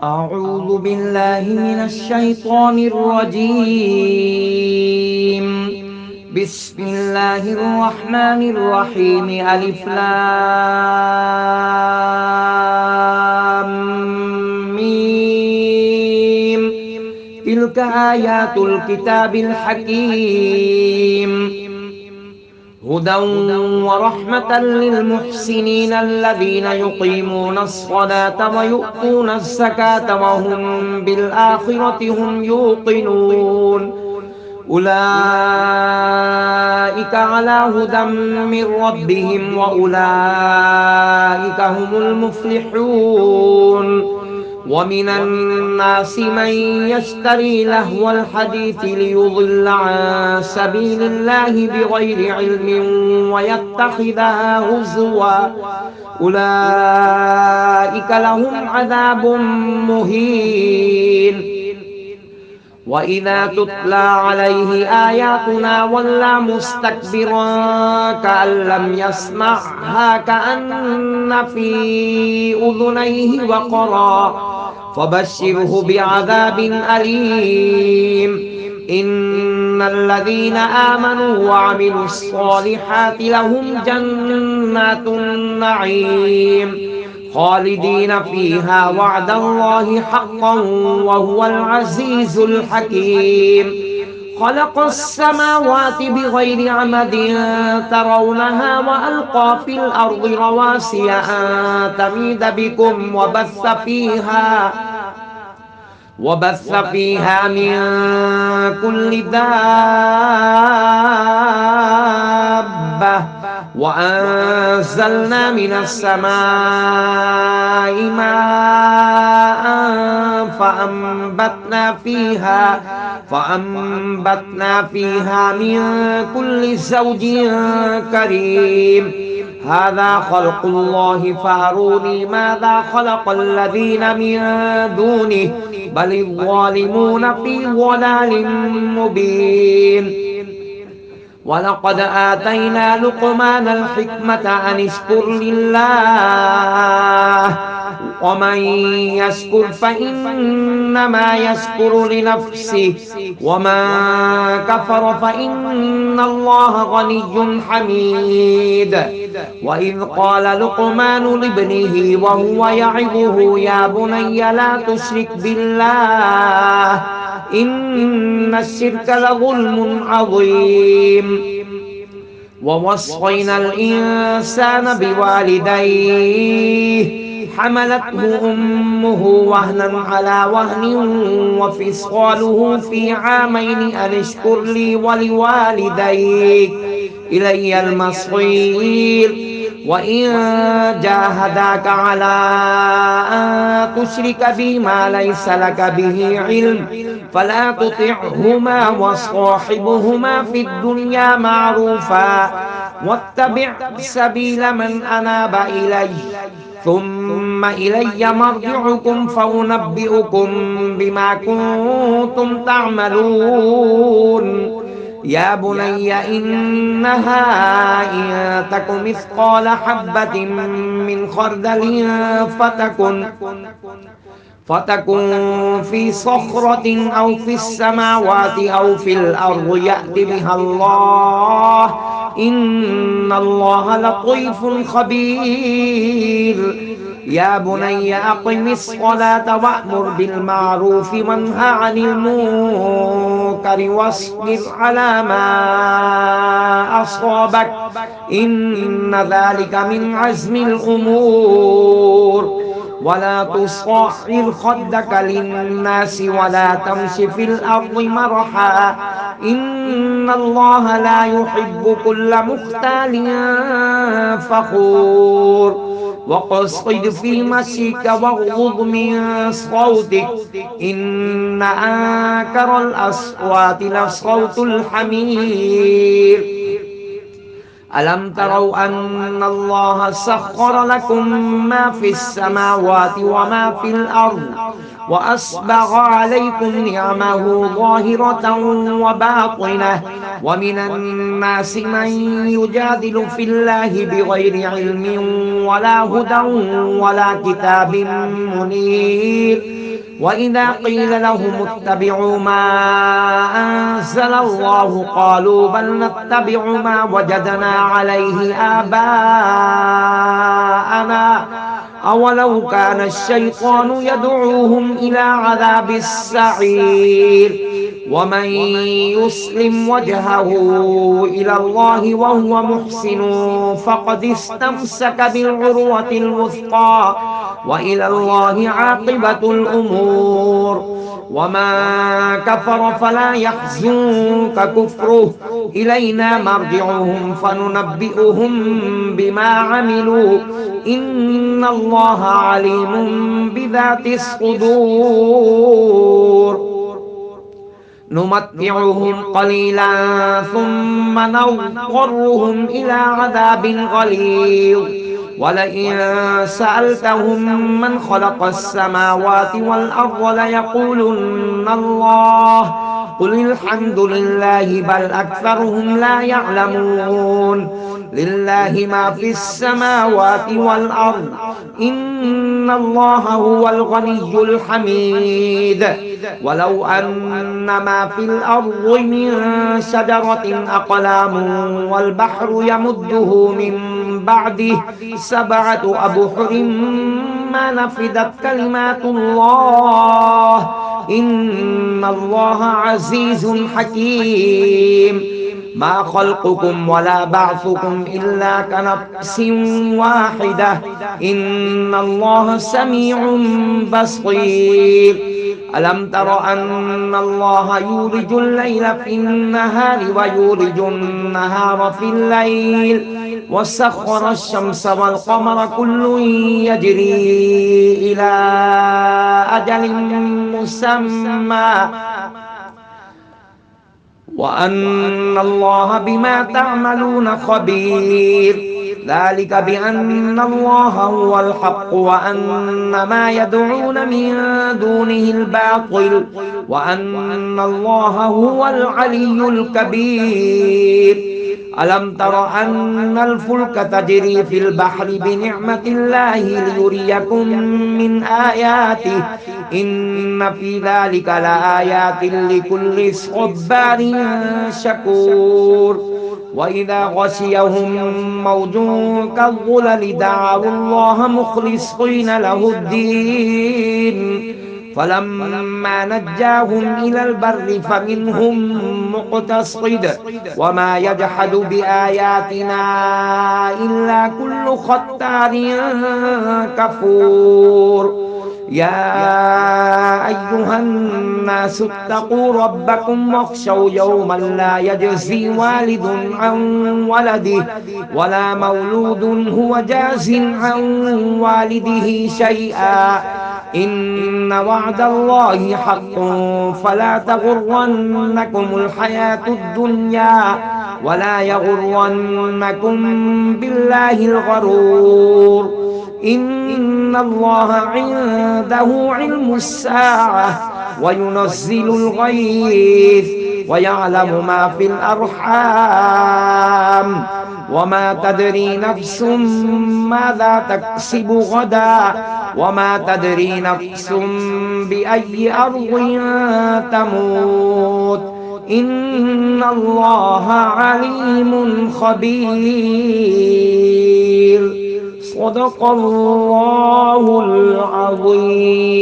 أعوذ بالله من الشيطان الرجيم. بسم الله الرحمن الرحيم. ألف لام ميم. تلك آيات الكتاب الحكيم. هدى ورحمة للمحسنين الذين يقيمون الصلاة ويؤتون الزكاة وهم بالآخرة هم يوقنون. أولئك على هدى من ربهم وأولئك هم المفلحون. ومن الناس من يشتري لهو الحديث ليضل عن سبيل الله بغير علم ويتخذها هزوا. أولئك لهم عذاب مهين. وإذا تتلى عليه آياتنا ولى مستكبرا كأن لم يسمعها كأن في أذنيه وقرا. فبشره بعذاب أليم. إن الذين آمنوا وعملوا الصالحات لهم جنات النعيم خالدين فيها وعد الله حقا وهو العزيز الحكيم. خلق السماوات بغير عمد ترونها وألقى في الأرض رواسي أن تميد بكم وبث فيها من كل دابة وأنزلنا من السماء ماء فأنبتنا فيها من كل زوج كريم. هذا خلق الله فأروني ماذا خلق الذين من دونه بل الظالمون في ضلال مبين. ولقد آتينا لقمان الحكمة أن اشكر لله ومن يشكر فإنما يشكر لنفسه ومن كفر فإن الله غني حميد. وإذ قال لقمان لابنه وهو يعظه يا بني لا تشرك بالله إن الشرك لظلم عظيم. ووصينا الإنسان بوالديه حملته أمه وهنا على وهن وفصاله في عامين أن اشكر لي ولوالديك إلي المصير. وإن جاهداك على أن تشرك بي ما ليس لك به علم فلا تطعهما وصاحبهما في الدنيا معروفا واتبع سبيل من أناب إلي ثم إلي مرجعكم فأنبئكم بما كنتم تعملون. يا بني إنها إن تك مثقال حبة من خردل فتكن في صخرة أو في السماوات أو في الأرض يأت بها الله إن الله لطيف خبير. يا بني أقم الصلاة وأمر بالمعروف وانه عن المنكر واصبر على ما أصابك إن ذلك من عزم الأمور. ولا تصعر خدك للناس ولا تمش في الأرض مرحا إن الله لا يحب كل مختال فخور. وقصد في مشيك واغضض من صوتك إن أنكر الأصوات لصوت الحمير. ألم تروا أن الله سخر لكم ما في السماوات وما في الأرض وأسبغ عليكم نعمه ظاهرة وباطنة ومن الناس من يجادل في الله بغير علم ولا هدى ولا كتاب منير وإذا قيل لهم اتبعوا ما أنزل الله قالوا بل نتبع ما وجدنا عليه آباءنا أولو كان الشيطان يدعوهم إلى عذاب السعير ومن يسلم وجهه إلى الله وهو محسن فقد استمسك بالعروة الوثقى وإلى الله عاقبة الأمور وما كفر فلا يحزنك كفره إلينا مرجعهم فننبئهم بما عملوا إن الله عليم بذات الصدور نمتعهم قليلا ثم نضطرهم إلى عذاب غليظ ولئن سألتهم من خلق السماوات والأرض ليقولن الله قل الحمد لله بل أكثرهم لا يعلمون لله ما في السماوات والأرض إن الله هو الغني الحميد ولو أن ما في الأرض من شجرة أقلام والبحر يمده من بعده 7 أبحر ما نفدت كلمات الله إن الله عزيز حكيم ما خلقكم ولا بعثكم إلا كنفس واحدة إن الله سميع بصير ألم تر أن الله يولج الليل في النهار ويولج النهار في الليل وسخر الشمس والقمر كل يجري إلى أجل مسمى وأن الله بما تعملون خبير ذلك بأن الله هو الحق وأن ما يدعون من دونه الباطل وأن الله هو العلي الكبير ألم تر أن الفلك تجري في البحر بنعمة الله ليريكم من آياته إن في ذلك لآيات لكل صبار شكور وإذا غشيهم موج كالظلل دعوا الله مخلصين له الدين فلما نجاهم إلى البر فمنهم مقتصد وما يجحد بآياتنا إلا كل ختار كفور يا أيها الناس اتقوا ربكم واخشوا يوما لا يجزي والد عن ولده ولا مولود هو جاز عن والده شيئا إن وعد الله حق فلا تغرنكم الحياة الدنيا ولا يغرنكم بالله الغرور إن الله عنده علم الساعة وينزل الغيث ويعلم ما في الأرحام وما تدري نفس ماذا تكسب غدا وما تدري نفس بأي أرض تموت إن الله عليم خبير صدق الله العظيم